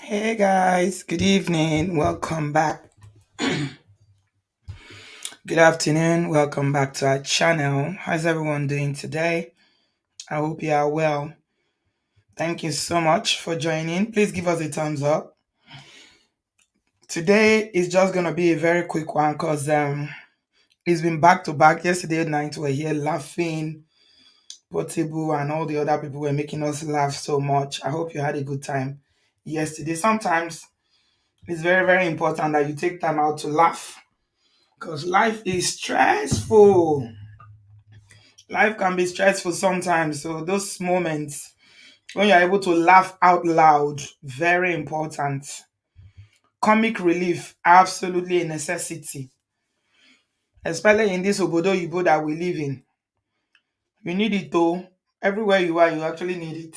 Hey guys, good evening. Welcome back. Good afternoon. Welcome back to our channel. How's everyone doing today? I hope you are well. Thank you so much for joining. Please give us a thumbs up. Today is just going to be a very quick one because it's been back to back. Yesterday night we were here laughing. Portable and all the other people were making us laugh so much. I hope you had a good time yesterday. Sometimes it's very, very important that you take time out to laugh because life is stressful. Life can be stressful sometimes. So those moments when you're able to laugh out loud, very important. Comic relief, absolutely a necessity. Especially in this obodooyinbo that we live in. You need it though. Everywhere you are, you actually need it.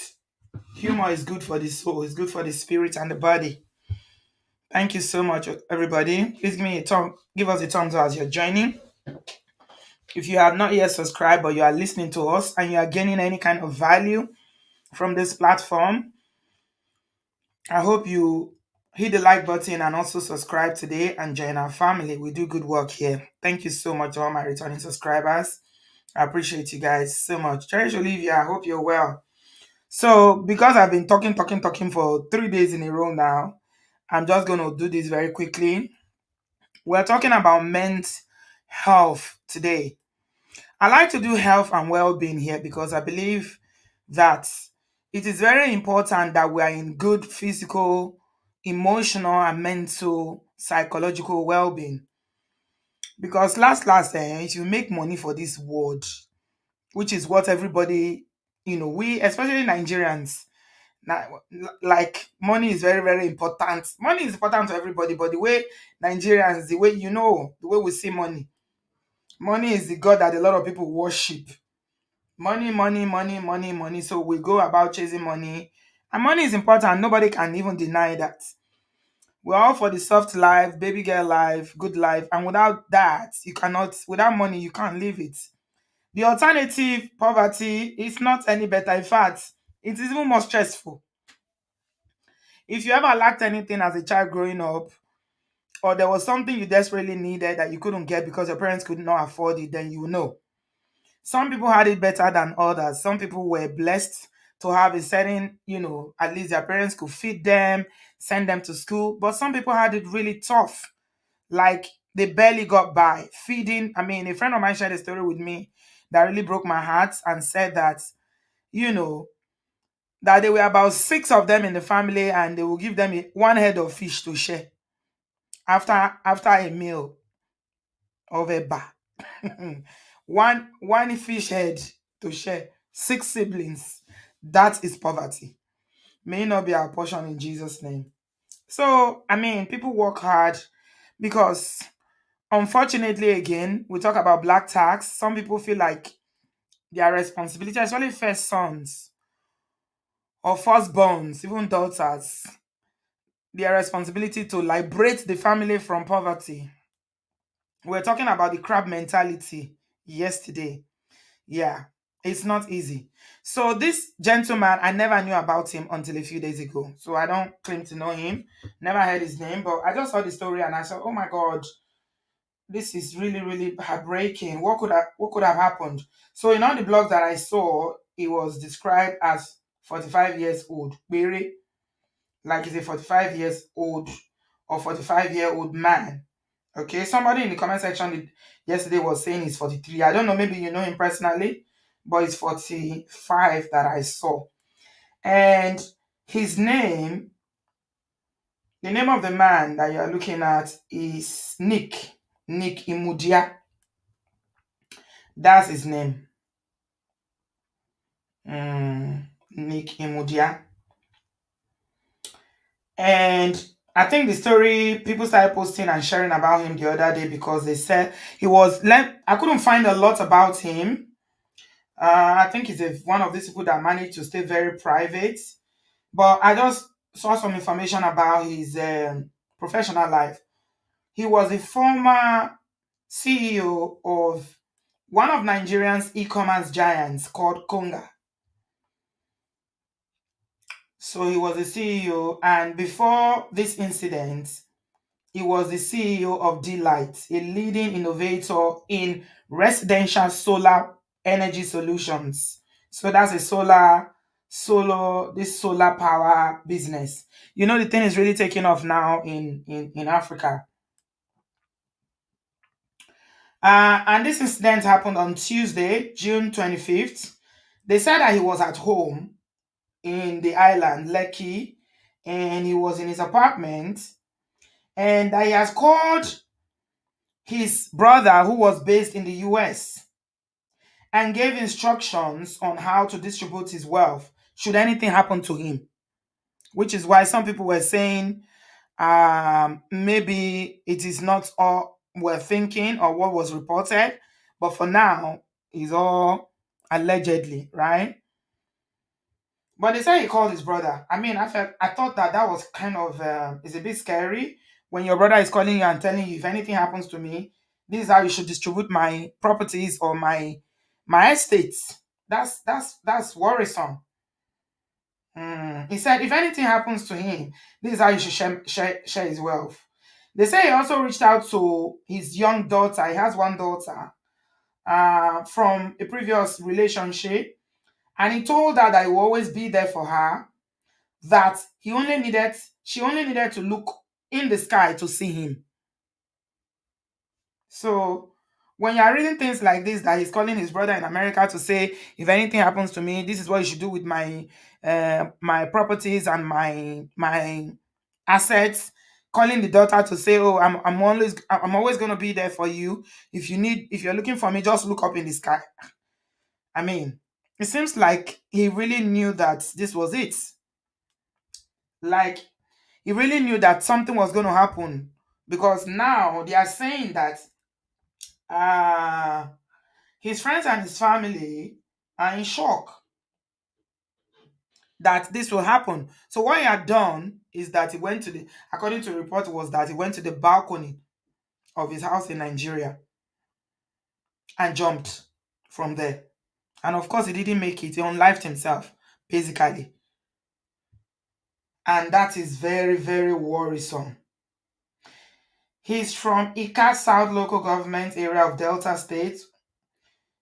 Humor is good for the soul, it's good for the spirit and the body. Thank you so much, everybody. Please give us a thumbs up as you're joining. If you have not yet subscribed but you are listening to us and you are gaining any kind of value from this platform, I hope you hit the like button and also subscribe today and join our family. We do good work here. Thank you so much to all my returning subscribers. I appreciate you guys so much. Cherish Olivia, I hope you're well. So, because I've been talking for 3 days in a row now, I'm just going to do this very quickly. We're talking about men's health today. I like to do health and well-being here because I believe that it is very important that we are in good physical, emotional, and mental, psychological well-being. Because if you make money for this world, which is what everybody, we especially Nigerians, like money is very, very important. Money is important to everybody, but the way Nigerians, the way we see money, money is the god that a lot of people worship. Money, money, money, money, money. So we go about chasing money. And money is important. Nobody can even deny that. We're all for the soft life, baby girl life, good life. And without that, without money, you can't live it. The alternative, poverty, is not any better. In fact, it is even more stressful. If you ever lacked anything as a child growing up, or there was something you desperately needed that you couldn't get because your parents could not afford it, then you will know. Some people had it better than others. Some people were blessed to have a certain, at least their parents could feed them, send them to school. But some people had it really tough. Like they barely got by. Feeding, a friend of mine shared a story with me that really broke my heart and said that, you know, that there were about six of them in the family and they will give them one head of fish to share after a meal of a bar. one fish head to share. Six siblings. That is poverty. May it not be our portion in Jesus' name. So, people work hard because unfortunately, again, we talk about black tax. Some people feel like their responsibility, especially first sons or firstborns, even daughters, their responsibility to liberate the family from poverty. We're talking about the crab mentality yesterday. Yeah, it's not easy. So this gentleman, I never knew about him until a few days ago. So I don't claim to know him. Never heard his name, but I just saw the story and I said, "Oh my God, this is really, really heartbreaking. What could have happened?" So in all the blogs that I saw, he was described as 45 years old. Very like he's a 45 years old or 45-year-old man. Okay, somebody in the comment section yesterday was saying he's 43. I don't know, maybe you know him personally, but it's 45 that I saw. And his name, the name of the man that you're looking at is Nick Imudia. That's his name. Nick Imudia. And I think the story people started posting and sharing about him the other day because they said I couldn't find a lot about him. I think he's one of these people that managed to stay very private. But I just saw some information about his professional life. He was the former CEO of one of Nigeria's e-commerce giants called Konga. So he was the CEO, and before this incident, he was the CEO of D-Light, a leading innovator in residential solar energy solutions. So that's a this solar power business. You know, the thing is really taking off now in Africa. And this incident happened on Tuesday, June 25th. They said that he was at home in the island, Lekki, and he was in his apartment, and that he has called his brother, who was based in the US, and gave instructions on how to distribute his wealth should anything happen to him. Which is why some people were saying maybe it is not all we're thinking or what was reported, but for now, it's all allegedly, right? But they say he called his brother. I mean, I thought that that was kind of it's a bit scary when your brother is calling you and telling you if anything happens to me, this is how you should distribute my properties or my estates. That's worrisome. He said if anything happens to him, this is how you should share his wealth. They say he also reached out to his young daughter. He has one daughter from a previous relationship, and he told her that he will always be there for her, that she only needed to look in the sky to see him. So when you're reading things like this, that he's calling his brother in America to say, if anything happens to me, this is what you should do with my properties and my assets. Calling the daughter to say, oh, I'm always gonna be there for you. If you're looking for me, just look up in the sky. I mean, it seems like he really knew that this was it. Like he really knew that something was going to happen, because now they are saying that uh, his friends and his family are in shock that this will happen. So what he had done is that he went to the, according to the report, was that he went to the balcony of his house in Nigeria and jumped from there. And of course, he didn't make it. He unlived himself, basically. And that is very, very worrisome. He's from Ika South local government area of Delta State,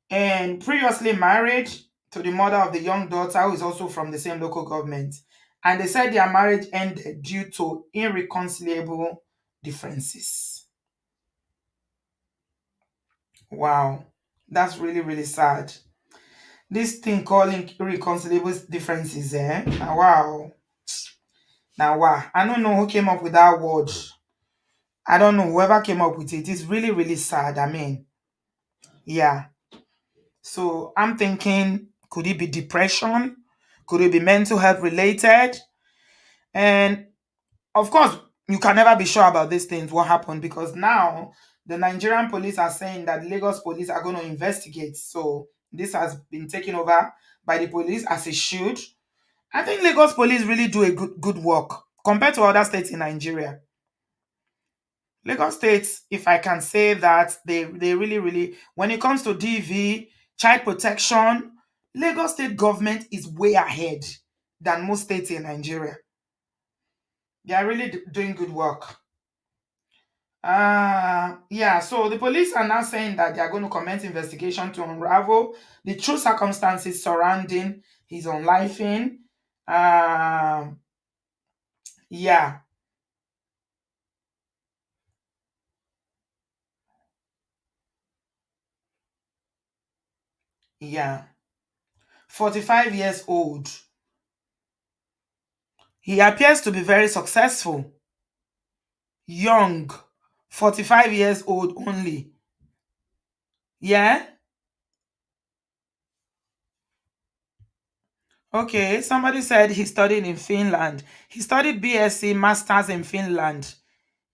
and previously married to the mother of the young daughter, who is also from the same local government. And they said their marriage ended due to irreconcilable differences. Wow, that's really, really sad. This thing calling irreconcilable differences, eh? Now, wow. Now, wow. I don't know who came up with that word. I don't know whoever came up with it. It's really, really sad. I mean, yeah. So I'm thinking, could it be depression? Could it be mental health related? And of course, you can never be sure about these things, what happened, because now the Nigerian police are saying that Lagos police are going to investigate. So this has been taken over by the police, as it should. I think Lagos police really do a good work compared to other states in Nigeria. Lagos State, if I can say that, they really, really, when it comes to DV, child protection, Lagos State government is way ahead than most states in Nigeria. They are really doing good work. Yeah, so the police are now saying that they are going to commence investigation to unravel the true circumstances surrounding his unlifing. Um, yeah, yeah. 45 years old. He appears to be very successful. Young, 45 years old only. Yeah? Okay, somebody said he studied in Finland. He studied BSc Masters in Finland.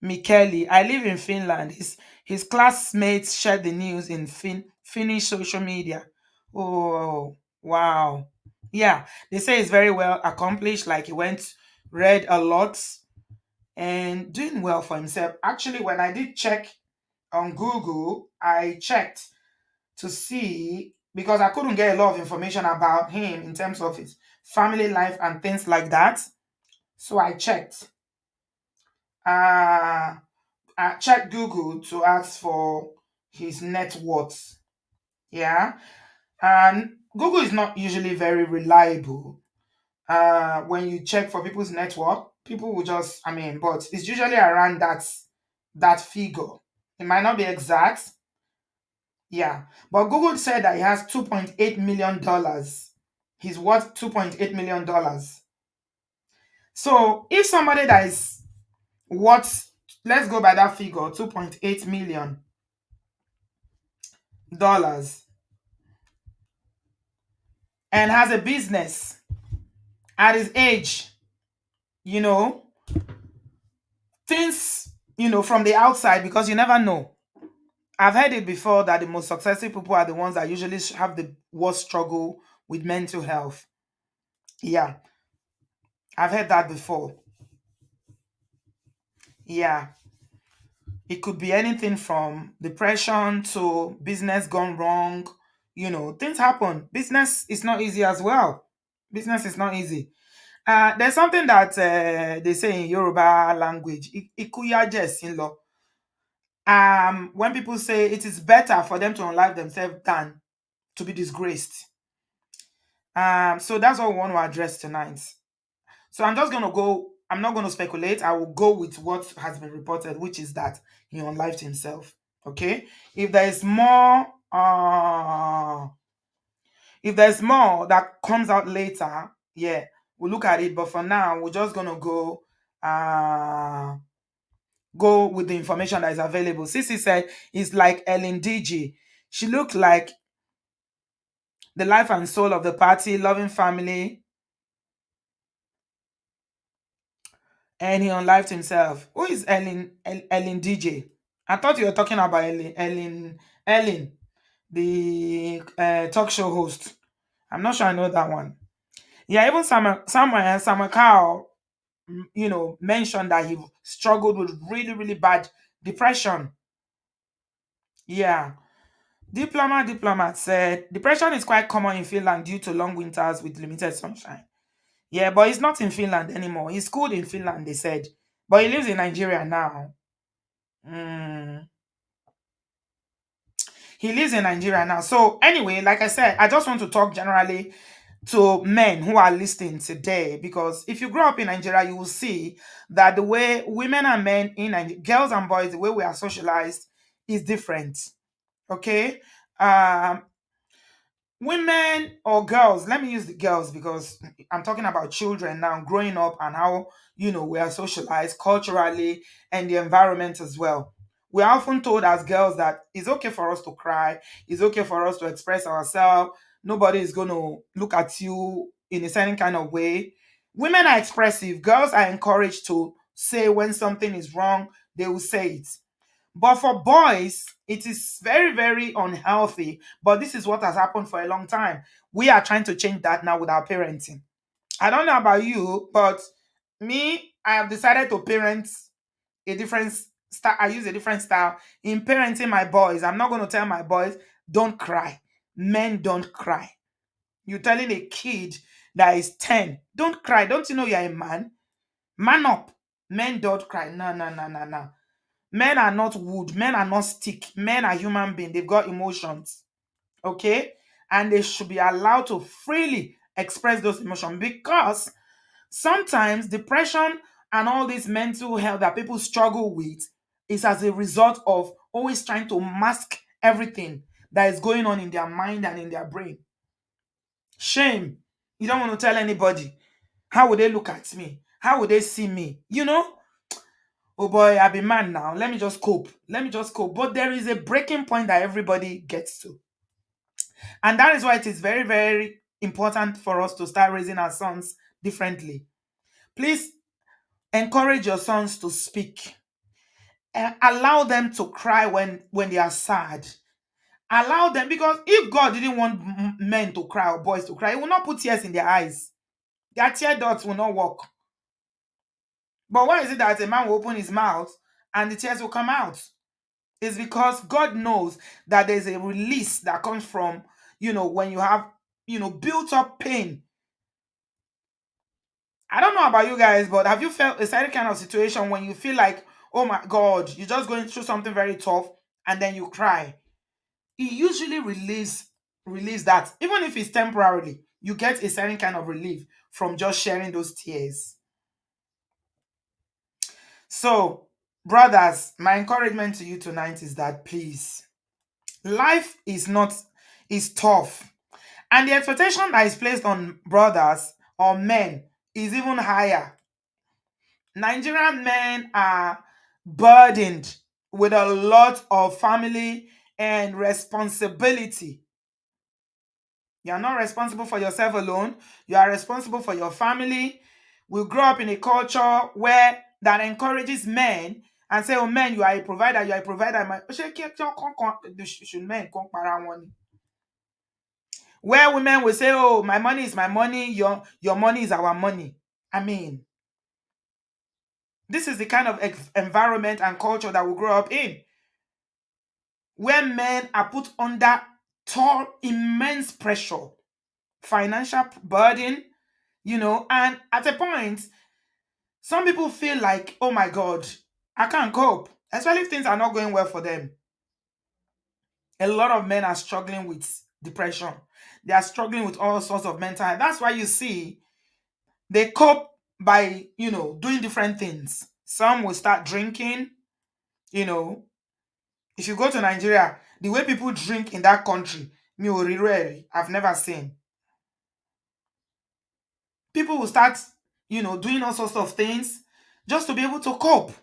Michele, I live in Finland. His classmates shared the news in Finnish social media. Oh, wow. Yeah, they say he's very well accomplished, like he went, read a lot, and doing well for himself. Actually, when I did check on Google, I checked to see, because I couldn't get a lot of information about him in terms of his family life and things like that. So I checked. Uh, I checked Google to ask for his net worth. Yeah. And Google is not usually very reliable. When you check for people's net worth, people will just, but it's usually around that figure. It might not be exact. Yeah. But Google said that he has $2.8 million. He's worth $2.8 million. So if somebody that is worth, let's go by that figure, $2.8 million, and has a business at his age, you know, things, from the outside, because you never know. I've heard it before that the most successful people are the ones that usually have the worst struggle with mental health. Yeah, I've heard that before. Yeah, it could be anything from depression to business gone wrong. Things happen. Business is not easy as well. Business is not easy. There's something that they say in Yoruba language, ikuya in law. When people say it is better for them to unalive themselves than to be disgraced. So that's what we want to address tonight. So I'm not gonna speculate. I will go with what has been reported, which is that he unlived himself. Okay. If there is more, if there's more that comes out later, yeah, we'll look at it. But for now, we're just gonna go with the information that is available. Sissy said it's like Ellen DG. She looked like the life and soul of the party, loving family, and he unlived himself. Who is Ellen DJ? I thought you were talking about Ellen, the talk show host. I'm not sure I know that one. Yeah, even Samuel Cowell, mentioned that he struggled with really, really bad depression. Yeah. Diplomat said depression is quite common in Finland due to long winters with limited sunshine. Yeah, but he's not in Finland anymore. He's schooled in Finland, they said. But he lives in Nigeria now. Mm, he lives in Nigeria now. So, anyway, like I said, I just want to talk generally to men who are listening today, because if you grow up in Nigeria, you will see that the way women and men in Nigeria, girls and boys, the way we are socialized is different. Okay. Um, Women or girls, let me use the girls because I'm talking about children now growing up and how we are socialized culturally and the environment as well. We are often told as girls that it's okay for us to cry, it's okay for us to express ourselves, nobody is going to look at you in a certain kind of way. Women are expressive, girls are encouraged to say when something is wrong, they will say it. But for boys, it is very, very unhealthy. But this is what has happened for a long time. We are trying to change that now with our parenting. I don't know about you, but me, I have decided to parent a different style. I use a different style in parenting my boys. I'm not going to tell my boys, don't cry. Men don't cry. You're telling a kid that is 10, don't cry. Don't you know you're a man? Man up. Men don't cry. No, no, no, no, no. Men are not wood. Men are not stick. Men are human beings. They've got emotions. Okay? And they should be allowed to freely express those emotions, because sometimes depression and all this mental health that people struggle with is as a result of always trying to mask everything that is going on in their mind and in their brain. Shame. You don't want to tell anybody. How would they look at me? How would they see me? Oh boy, I be man now. Let me just cope. Let me just cope. But there is a breaking point that everybody gets to. And that is why it is very, very important for us to start raising our sons differently. Please encourage your sons to speak. Allow them to cry when they are sad. Allow them, because if God didn't want men to cry or boys to cry, He will not put tears in their eyes. Their tear ducts will not work. But why is it that a man will open his mouth and the tears will come out? Is because God knows that there's a release that comes from, when you have, built up pain I don't know about you guys, but have you felt a certain kind of situation when you feel like, oh my God, you're just going through something very tough and then you cry? It usually release that, even if it's temporarily, you get a certain kind of relief from just sharing those tears. So, brothers, my encouragement to you tonight is that please, life is not is tough, and the expectation that is placed on brothers or men is even higher. Nigerian men are burdened with a lot of family and responsibility. You are not responsible for yourself alone. You are responsible for your family. We grow up in a culture where that encourages men and say, "Oh, men, you are a provider. You are a provider." Should men come para wọn ni? Where women will say, "Oh, my money is my money. Your money is our money." I mean, this is the kind of environment and culture that we grow up in, where men are put under tall, immense pressure, financial burden, and at a point, some people feel like, oh my God, I can't cope, especially if things are not going well for them. A lot of men are struggling with depression. They are struggling with all sorts of mental health. That's why you see they cope by, doing different things. Some will start drinking, you know. If you go to Nigeria, the way people drink in that country, me rare, I've never seen. People will start, doing all sorts of things just to be able to cope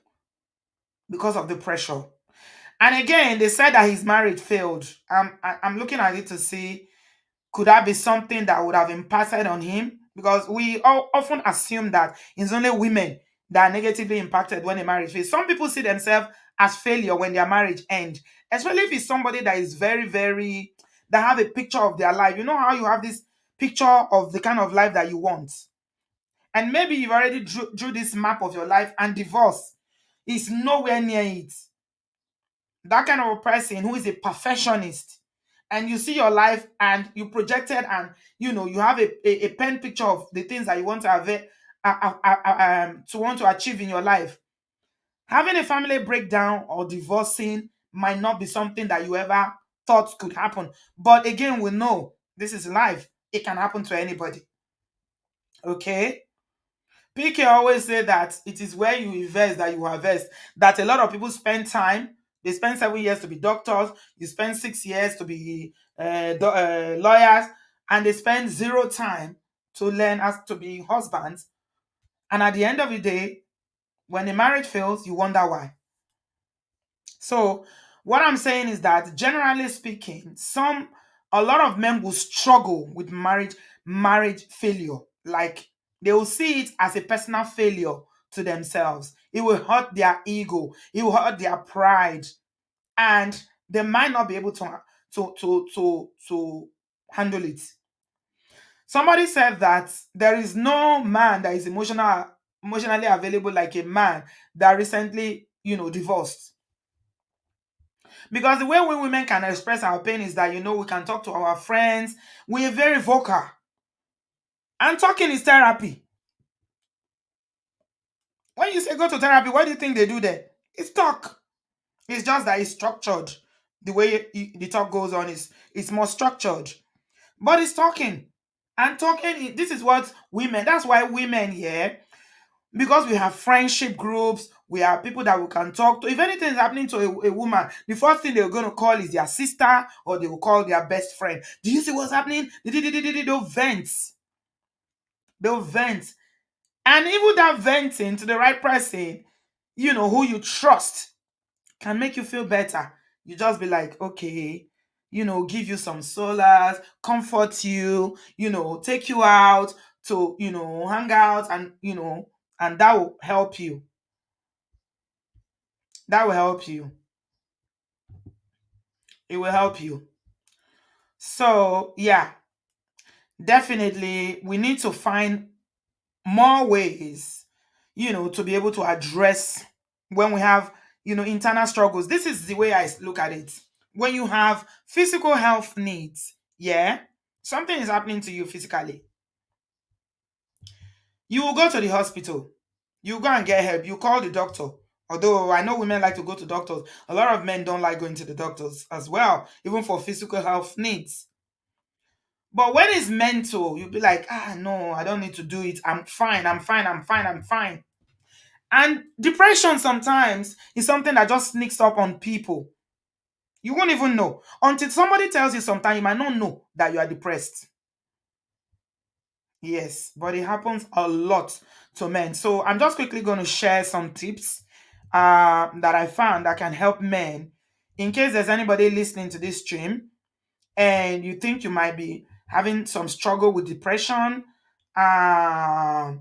because of the pressure. And again, they said that his marriage failed. I'm looking at it to see, could that be something that would have impacted on him? Because we all often assume that it's only women that are negatively impacted when a marriage fails. Some people see themselves as failure when their marriage ends, especially if it's somebody that is very, very, that have a picture of their life. You know how you have this picture of the kind of life that you want. And maybe you've already drew this map of your life, and divorce is nowhere near it. That kind of a person who is a perfectionist, and you see your life and you projected, and you have a pen picture of the things that you want to have to want to achieve in your life. Having a family breakdown or divorcing might not be something that you ever thought could happen, but again, we know this is life. It can happen to anybody. Okay. PK always say that it is where you invest that you harvest. That a lot of people spend time. They spend 7 years to be doctors. You spend 6 years to be lawyers, and they spend zero time to learn as to be husbands. And at the end of the day, when the marriage fails, you wonder why. So what I'm saying is that generally speaking, a lot of men will struggle with marriage failure. Like, they will see it as a personal failure to themselves. It will hurt their ego, it will hurt their pride, and they might not be able to handle it. Somebody said that there is no man that is emotionally available like a man that recently, divorced. Because the way we women can express our pain is that, we can talk to our friends. We're very vocal. And talking is therapy. When you say go to therapy, what do you think they do there? It's talk. It's just that it's structured. The way the talk goes on is it's more structured. But it's talking. And talking, this is what women, that's why women here, because we have friendship groups, we have people that we can talk to. If anything is happening to a woman, the first thing they're going to call is their sister, or they will call their best friend. Do you see what's happening? They'll vent. They'll vent. And even that venting to the right person, who you trust, can make you feel better. You just be like, okay, give you some solace, comfort you, take you out to, hang out, and, and that will help you. That will help you. It will help you. So, yeah, definitely we need to find more ways, to be able to address when we have, internal struggles. This is the way I look at it. When you have physical health needs, yeah, something is happening to you physically. You will go to the hospital. You go and get help. You call the doctor. Although I know women like to go to doctors, a lot of men don't like going to the doctors as well, even for physical health needs. But when it's mental, you'll be like, no, I don't need to do it. I'm fine. I'm fine. I'm fine. I'm fine. And depression sometimes is something that just sneaks up on people. You won't even know until somebody tells you. Sometimes you might not know that you are depressed. Yes, but it happens a lot to men. So I'm just quickly going to share some tips that I found that can help men. In case there's anybody listening to this stream and you think you might be having some struggle with depression, um,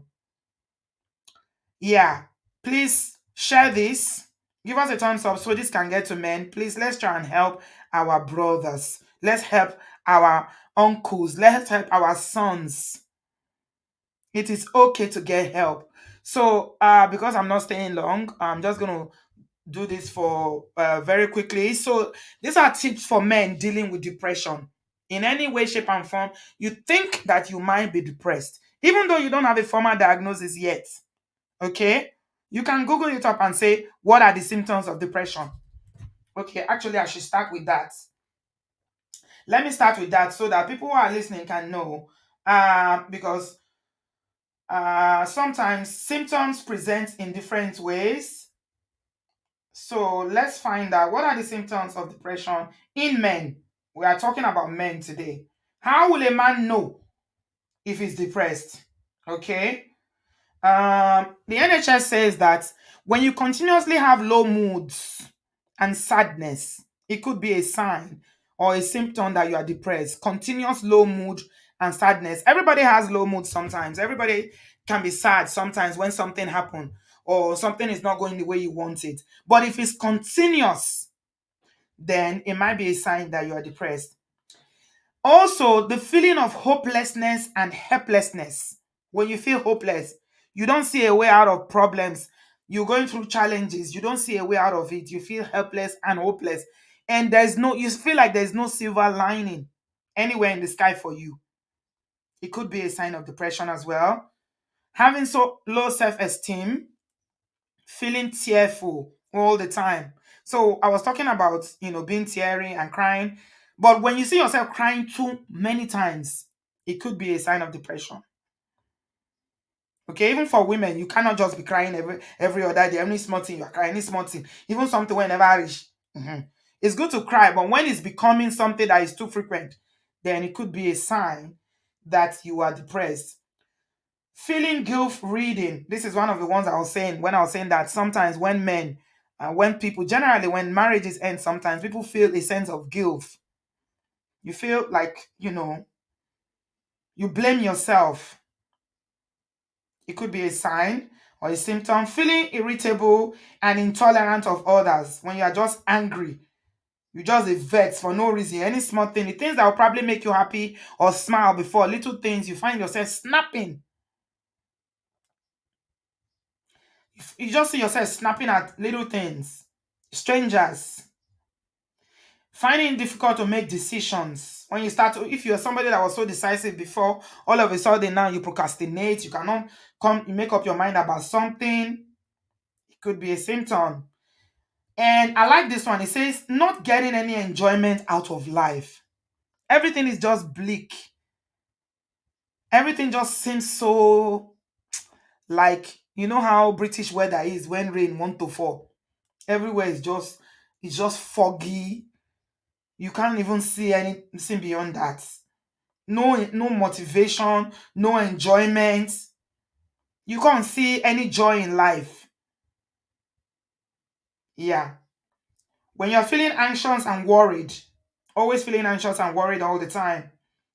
yeah, please share this. Give us a thumbs up so this can get to men. Please, let's try and help our brothers. Let's help our uncles. Let's help our sons. It is okay to get help. So, because I'm not staying long, I'm just going to do this for very quickly. So, these are tips for men dealing with depression. In any way, shape, and form, you think that you might be depressed, even though you don't have a formal diagnosis yet. Okay, you can Google it up and say, what are the symptoms of depression? Okay, actually, I should start with that. Let me start with that so that people who are listening can know. Because sometimes symptoms present in different ways. So let's find out what are the symptoms of depression in men. We are talking about men today. How will a man know if he's depressed? Okay. The NHS says that when you continuously have low moods and sadness, it could be a sign or a symptom that you are depressed. Continuous low mood and sadness. Everybody has low mood sometimes. Everybody can be sad sometimes when something happened or something is not going the way you want it. But if it's continuous, then it might be a sign that you are depressed. Also, the feeling of hopelessness and helplessness. When you feel hopeless, you don't see a way out of problems. You're going through challenges. You don't see a way out of it. You feel helpless and hopeless. And you feel like there's no silver lining anywhere in the sky for you. It could be a sign of depression as well. Having so low self esteem, feeling tearful all the time. So I was talking about, being teary and crying. But when you see yourself crying too many times, it could be a sign of depression. Okay, even for women, you cannot just be crying every other day. Any small thing you are crying, any small thing, even something whenever I reach. It's good to cry, but when it's becoming something that is too frequent, then it could be a sign that you are depressed. Feeling guilt reading. This is one of the ones I was saying when I was saying that sometimes when men, when people, generally when marriages end, sometimes people feel a sense of guilt. You feel like, you blame yourself. It could be a sign or a symptom. Feeling irritable and intolerant of others. When you are just angry, you just a vex for no reason. Any small thing, the things that will probably make you happy or smile before, little things, you find yourself snapping. You just see yourself snapping at little things. Strangers. Finding it difficult to make decisions. When you start to, if you're somebody that was so decisive before, all of a sudden now you procrastinate, you cannot you make up your mind about something. It could be a symptom. And I like this one. It says, not getting any enjoyment out of life. Everything is just bleak. Everything just seems so like, you know how British weather is when rain want to fall. Everywhere is just foggy. You can't even see anything beyond that. No motivation, no enjoyment. You can't see any joy in life. Yeah. When you're feeling anxious and worried, always feeling anxious and worried all the time,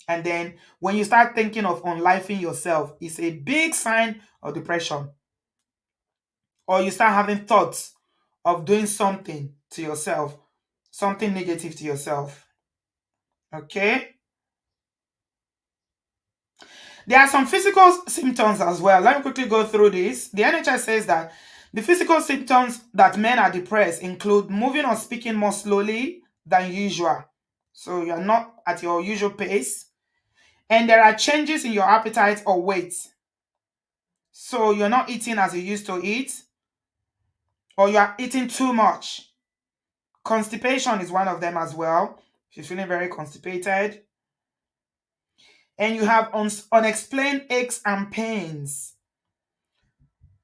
and then when you start thinking of unlifing yourself, it's a big sign of depression. Or you start having thoughts of doing something to yourself, something negative to yourself. Okay? There are some physical symptoms as well. Let me quickly go through this. The NHS says that the physical symptoms that men are depressed include moving or speaking more slowly than usual. So you're not at your usual pace. And there are changes in your appetite or weight. So you're not eating as you used to eat, or you are eating too much. Constipation is one of them as well. If you're feeling very constipated, and you have unexplained aches and pains,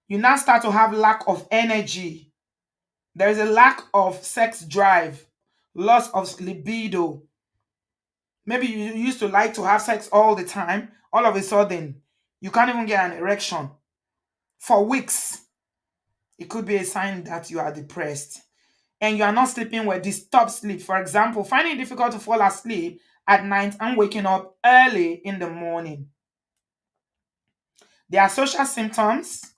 you now start to have lack of energy. There is a lack of sex drive, loss of libido. Maybe you used to like to have sex all the time. All of a sudden, you can't even get an erection for weeks. It could be a sign that you are depressed and you are not sleeping well. Disturbed sleep. For example, finding it difficult to fall asleep at night and waking up early in the morning. There are social symptoms.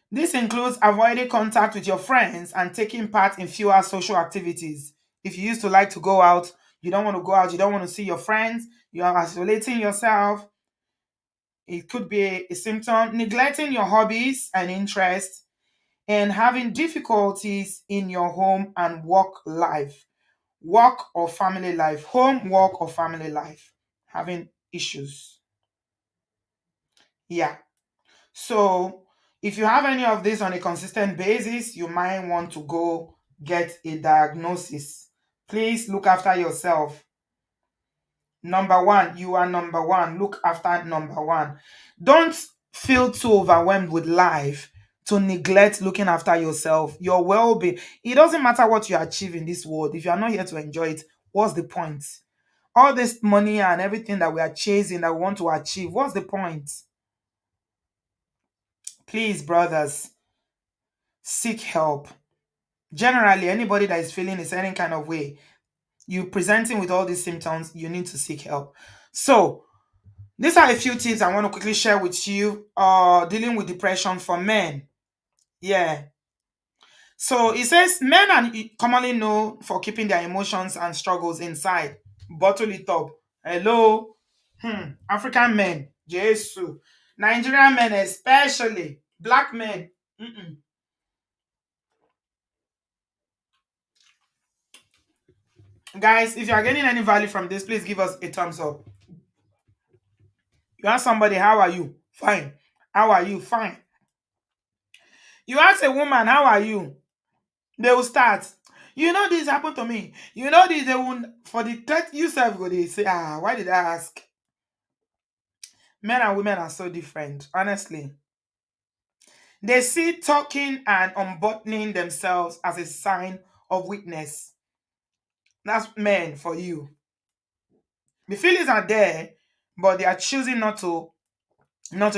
This includes avoiding contact with your friends and taking part in fewer social activities. If you used to like to go out, you don't want to go out, you don't want to see your friends, you are isolating yourself. It could be a symptom. Neglecting your hobbies and interests, and having difficulties in your home and work life. Work or family life, home, work, or family life. Having issues. Yeah. So, if you have any of this on a consistent basis, you might want to go get a diagnosis. Please look after yourself. Number one, you are number one. Look after number one. Don't feel too overwhelmed with life to neglect looking after yourself, your well being. It doesn't matter what you achieve in this world. If you are not here to enjoy it, what's the point? All this money and everything that we are chasing, that we want to achieve, what's the point? Please, brothers, seek help. Generally, anybody that is feeling a certain kind of way, you presenting with all these symptoms, you need to seek help. So, these are a few tips I want to quickly share with you dealing with depression for men. Yeah. So it says men are commonly known for keeping their emotions and struggles inside, bottle it up. Hello? African men, Jesus. Nigerian men, especially. Black men. Mm-mm. Guys, if you are getting any value from this, please give us a thumbs up. You ask somebody, how are you? Fine. How are you? Fine. You ask a woman, how are you? They will start. You know this happened to me. You know this, they will, for the third you self go, they say, why did I ask? Men and women are so different, honestly. They see talking and unbuttoning themselves as a sign of weakness. That's men for you. The feelings are there, but they are choosing not to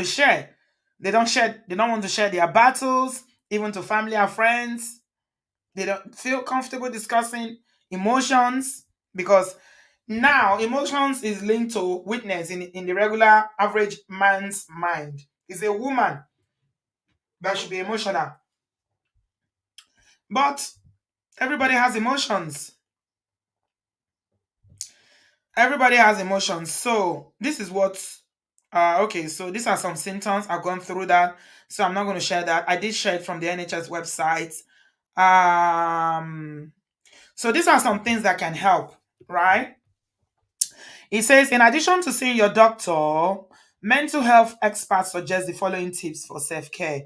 share. They don't share, they don't want to share their battles, even to family or friends. They don't feel comfortable discussing emotions because now emotions is linked to weakness in the regular average man's mind. It's a woman that should be emotional. But everybody has emotions. Everybody has emotions. So this is what okay, so these are some symptoms. I've gone through that. So I'm not going to share that. I did share it from the NHS website. Um so these are some things that can help, right? It says, in addition to seeing your doctor, mental health experts suggest the following tips for self-care.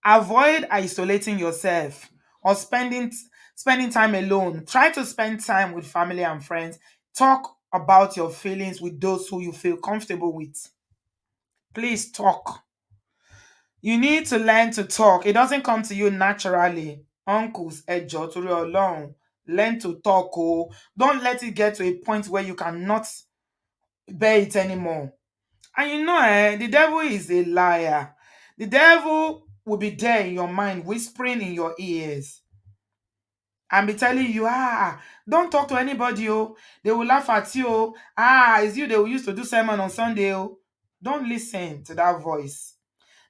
Avoid isolating yourself or spending time alone. Try to spend time with family and friends. Talk about your feelings with those who you feel comfortable with. Please talk. You need to learn to talk. It doesn't come to you naturally. Uncles, ejo, tori Ọlọ́run, learn to talk. Oh. Don't let it get to a point where you cannot bear it anymore. And you know, the devil is a liar. The devil will be there in your mind, whispering in your ears, and be telling you, don't talk to anybody, oh. They will laugh at you, oh. It's you they will use to do sermon on Sunday, oh. Don't listen to that voice.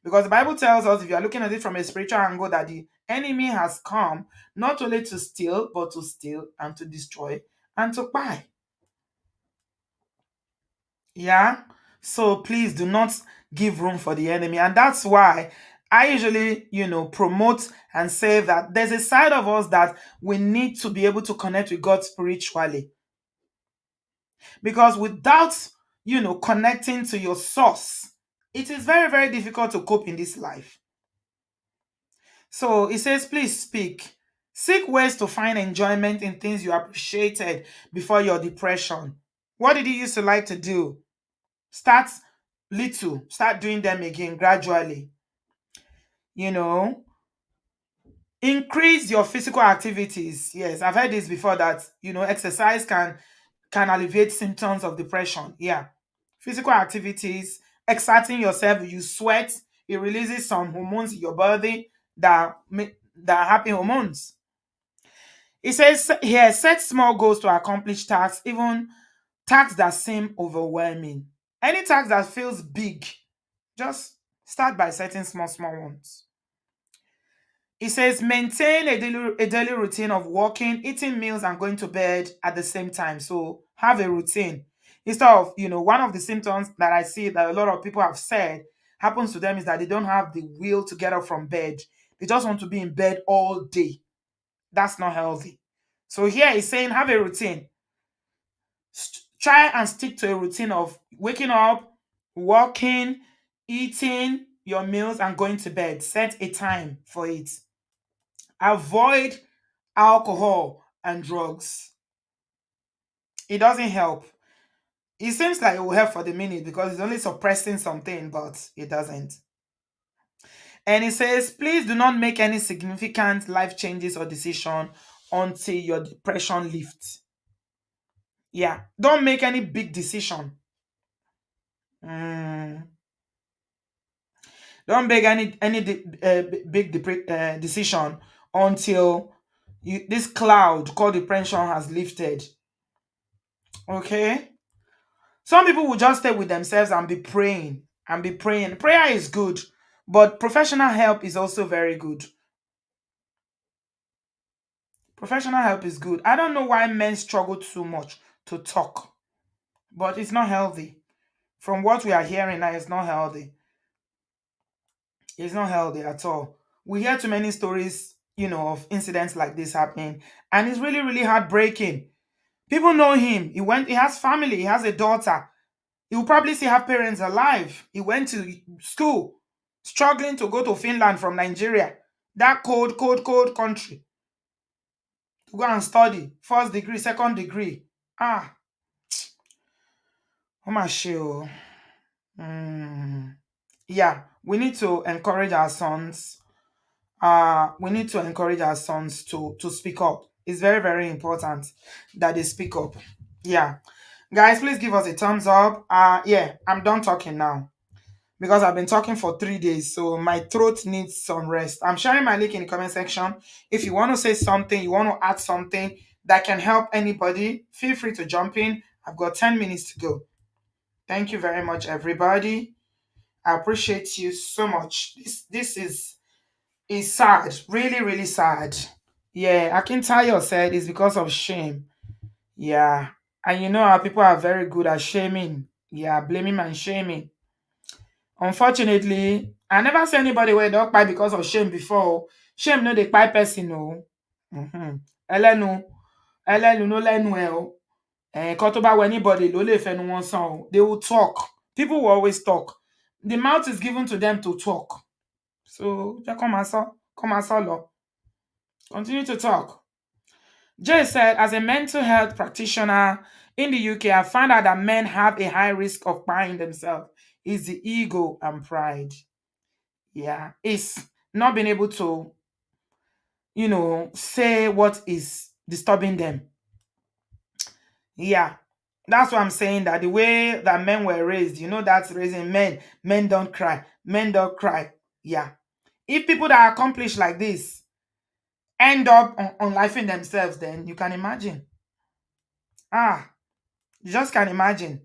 Because the Bible tells us, if you are looking at it from a spiritual angle, that the enemy has come not only to steal, but to steal and to destroy and to buy. Yeah. So please do not give room for the enemy. And that's why I usually, promote and say that there's a side of us that we need to be able to connect with God spiritually. Because without, connecting to your source, It is very, very difficult to cope in this life. So it says, please speak. Seek ways to find enjoyment in things you appreciated before your depression. What did you used to like to do? Start little, start doing them again gradually. You know, increase your physical activities. Yes, I've heard this before that, exercise can alleviate symptoms of depression. Yeah. Physical activities, exerting yourself, you sweat, it releases some hormones in your body that are happy hormones. It says here, set small goals to accomplish tasks, even tasks that seem overwhelming. Any task that feels big, just start by setting small, small ones. It says maintain a daily routine of walking, eating meals, and going to bed at the same time. So have a routine. Instead of, one of the symptoms that I see that a lot of people have said happens to them is that they don't have the will to get up from bed. They just want to be in bed all day. That's not healthy. So here he's saying have a routine. Try and stick to a routine of waking up, walking, eating your meals, and going to bed. Set a time for it. Avoid alcohol and drugs. It doesn't help. It seems like it will help for the minute because it's only suppressing something, but it doesn't. And it says, please do not make any significant life changes or decision until your depression lifts. Yeah, don't make any big decision. Mm, don't make any big decision until this cloud called depression has lifted. Okay. Some people will just stay with themselves and be praying and be praying. Prayer is good, but professional help is also very good. Professional help is good. I don't know why men struggle too much to talk, but it's not healthy. From what we are hearing now, it's not healthy. It's not healthy at all. We hear too many stories, of incidents like this happening, and it's really, really heartbreaking. People know him. He has family, he has a daughter. He will probably still have parents alive. He went to school, struggling to go to Finland from Nigeria, that cold, cold, cold country, to go and study. First degree, second degree. Ah, oh my shit. Yeah, we need to encourage our sons. We need to encourage our sons to speak up. It's very, very important that they speak up. Yeah. Guys, please give us a thumbs up. Yeah, I'm done talking now, because I've been talking for 3 days, so my throat needs some rest. I'm sharing my link in the comment section. If you want to say something, you want to add something that can help anybody, feel free to jump in. I've got 10 minutes to go. Thank you very much, everybody. I appreciate you so much. This is sad, really, really sad. Yeah, Akintayo said it's because of shame. Yeah, and you know how people are very good at shaming. Yeah, blaming and shaming. Unfortunately, I never see anybody wey don kpai because of shame before o. Shame no dey kpai person o. Ẹlẹ́nu ẹlẹ́nu ló lẹ́nu ẹ̀ o. Nǹkan tó bá wọ anybody ló lè fẹnu wọn sàn o. They will talk. People will always talk. The mouth is given to them to talk. So jẹ́ kó máa sọ lọ. Continue to talk. Jay said, as a mental health practitioner in the UK, I found out that men have a high risk of buying themselves. It's the ego and pride. Yeah, it's not being able to, say what is disturbing them. Yeah, that's what I'm saying, that the way that men were raised, that's raising men. Men don't cry. Men don't cry. Yeah. If people that are accomplished like this end up on life in themselves, then you can imagine. You just can imagine.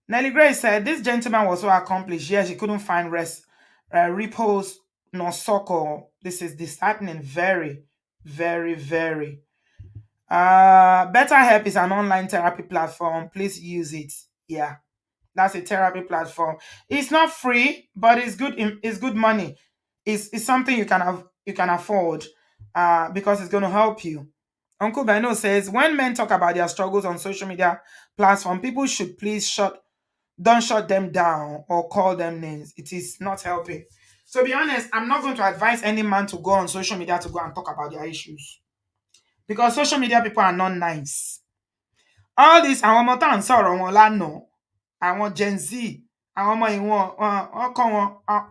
Nelly Grace said, this gentleman was so accomplished, yes, he couldn't find rest, repose, nor succor. This is disheartening, very, very, very. BetterHelp is an online therapy platform. Please use it. Yeah, that's a therapy platform. It's not free, but it's good. It's good money. It's something you can afford, because it's going to help you. Uncle Beno says, when men talk about their struggles on social media platform, people should please shut Don't shut them down or call them names. It is not helping. To be honest, I'm not going to advise any man to go on social media to go and talk about their issues, because social media people are not nice. All this àwọn ọmọ tá à ń sọ̀rọ̀ wọn lánàá, àwọn Gen Z, àwọn ọmọ ìwọ̀n ọkọ wọn,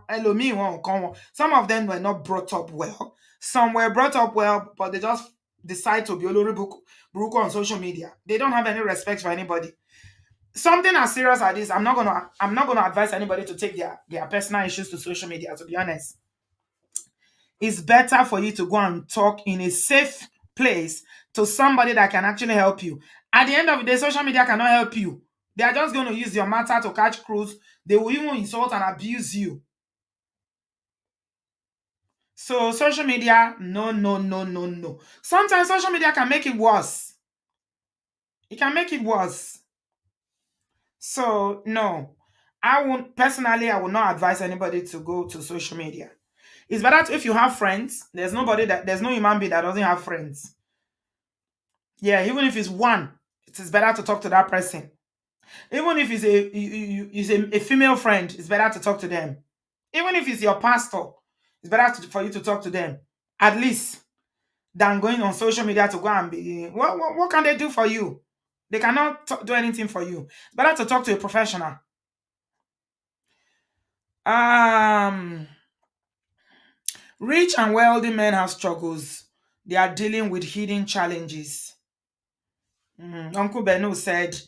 ẹlòmíì wọn ò kọ́ wọn. Some of them were not brought up well. Some were brought up well, but they just decide to be olórí burúkú on social media. They don't have any respect for anybody. Something as serious as this, I'm not gonna advise anybody to take their personal issues to social media, to be honest. It's better for you to go and talk in a safe place to somebody that can actually help you. At the end of the day, social media cannot help you. They are just going to use your matter to catch cruise. They will even insult and abuse you. So social media, no, no, no, no, no. Sometimes social media can make it worse. It can make it worse. So no, I won't personally. I will not advise anybody to go to social media. It's better if you have friends. There's no human being that doesn't have friends. Yeah, even if it's one, it is better to talk to that person. Even if it's a female friend, it's better to talk to them. Even if it's your pastor, it's better for you to talk to them. At least than going on social media to go and be. What can they do for you? They cannot do anything for you. It's better to talk to a professional. Um, Rich and wealthy men have struggles. They are dealing with hidden challenges. Uncle Benu said,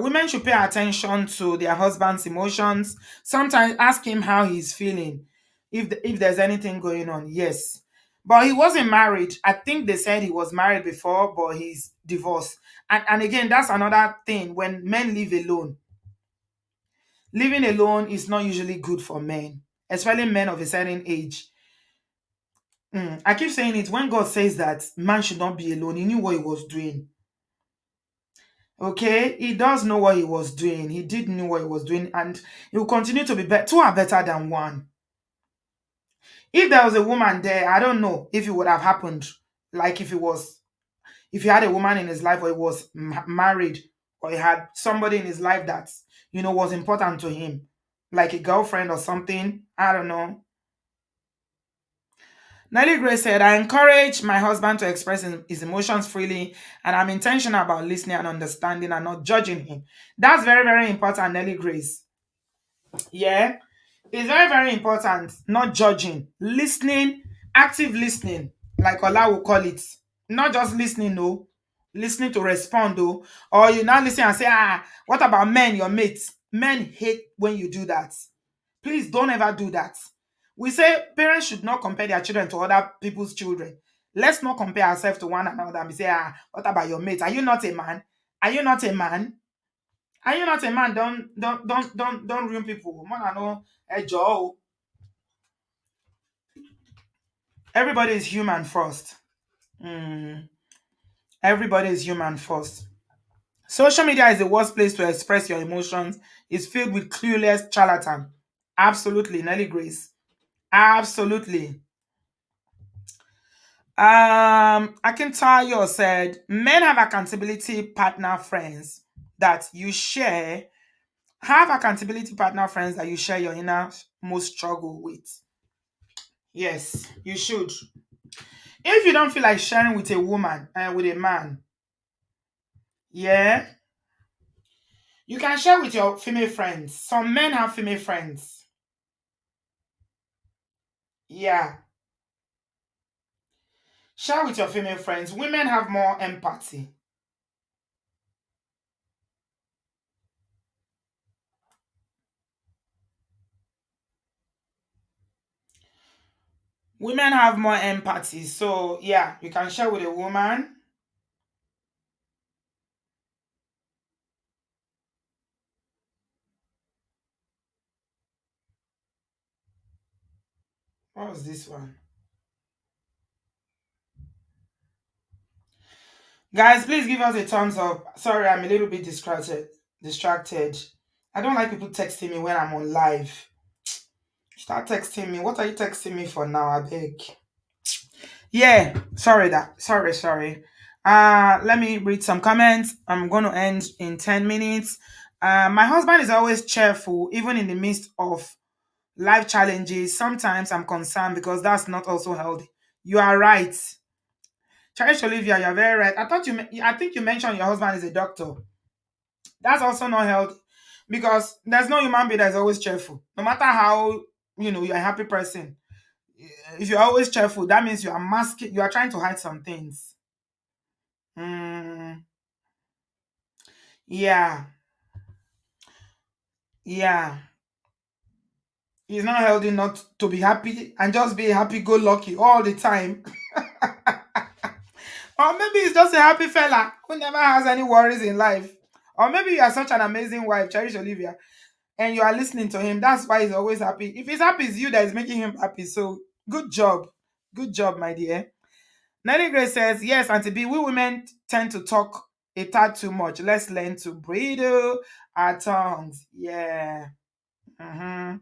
women should pay attention to their husband's emotions. Sometimes ask him how he's feeling, if there's anything going on. Yes, but he wasn't married. I think they said he was married before, but he's divorced. And again, that's another thing. When men live alone, living alone is not usually good for men, especially men of a certain age. I keep saying it. When God says that man should not be alone, he knew what he was doing. Okay, he does know what he was doing. He did know what he was doing, and he will continue to be better. Two are better than one. If there was a woman there, I don't know if it would have happened. Like if he had a woman in his life, or he was married, or he had somebody in his life that was important to him, like a girlfriend or something. I don't know. Nelly Grace said, I encourage my husband to express his emotions freely, and I'm intentional about listening and understanding and not judging him. That's very, very important, Nelly Grace. Yeah. It's very, very important. Not judging. Listening, active listening, like Ola will call it. Not just listening, no. Listening to respond, though. Or you now listen and say, what about men, your mates? Men hate when you do that. Please don't ever do that. We say parents should not compare their children to other people's children. Let's not compare ourselves to one another and say, what about your mate? Are you not a man? Are you not a man? Are you not a man? Don't ruin people. Man, I know a Joe. Everybody is human first. Mm, Everybody is human first. Social media is the worst place to express your emotions. It's filled with clueless charlatan. Absolutely, Nelly Grace. Absolutely. Akintayo said, men have accountability partner friends that you share. Have accountability partner friends that you share your inner most struggle with. Yes, you should. If you don't feel like sharing with a woman and with a man, yeah, you can share with your female friends. Some men have female friends. Yeah, share with your female friends. Women have more empathy. Women have more empathy. So, yeah, you can share with a woman. What was this one? Guys, please give us a thumbs up. Sorry, I'm a little bit Distracted. I don't like people texting me when I'm on live. Start texting me. What are you texting me for now? I beg. Yeah, sorry. Let me read some comments. I'm going to end in 10 minutes. My husband is always cheerful, even in the midst of life challenges. Sometimes I'm concerned because that's not also healthy. You are right. Cherish Olivia, you're very right. I think you mentioned your husband is a doctor. That's also not healthy because there's no human being that is always cheerful. No matter how, you're a happy person. If you're always cheerful, that means you are masking, you are trying to hide some things. Mm, yeah, yeah. It's not healthy not to be happy and just be happy go lucky all the time. Or maybe he's just a happy fella who never has any worries in life. Or maybe you are such an amazing wife, Cherish Olivia, and you are listening to him. That's why he's always happy. If he's happy, it's you that is making him happy. So good job. Good job, my dear. Nelly Grace says, yes, Auntie B, we women tend to talk a tad too much. Let's learn to bridle our tongues. Yeah. Mhm.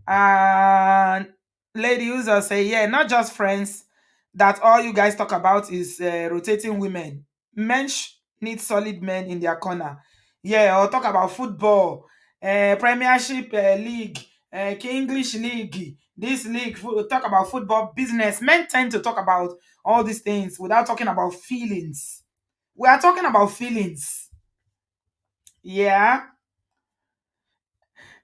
And Lady User say, yeah, not just friends, that all you guys talk about is rotating women. Men need solid men in their corner. Yeah, or talk about football, Premiership League, English League, this league, talk about football business. Men tend to talk about all these things without talking about feelings. We are talking about feelings. Yeah.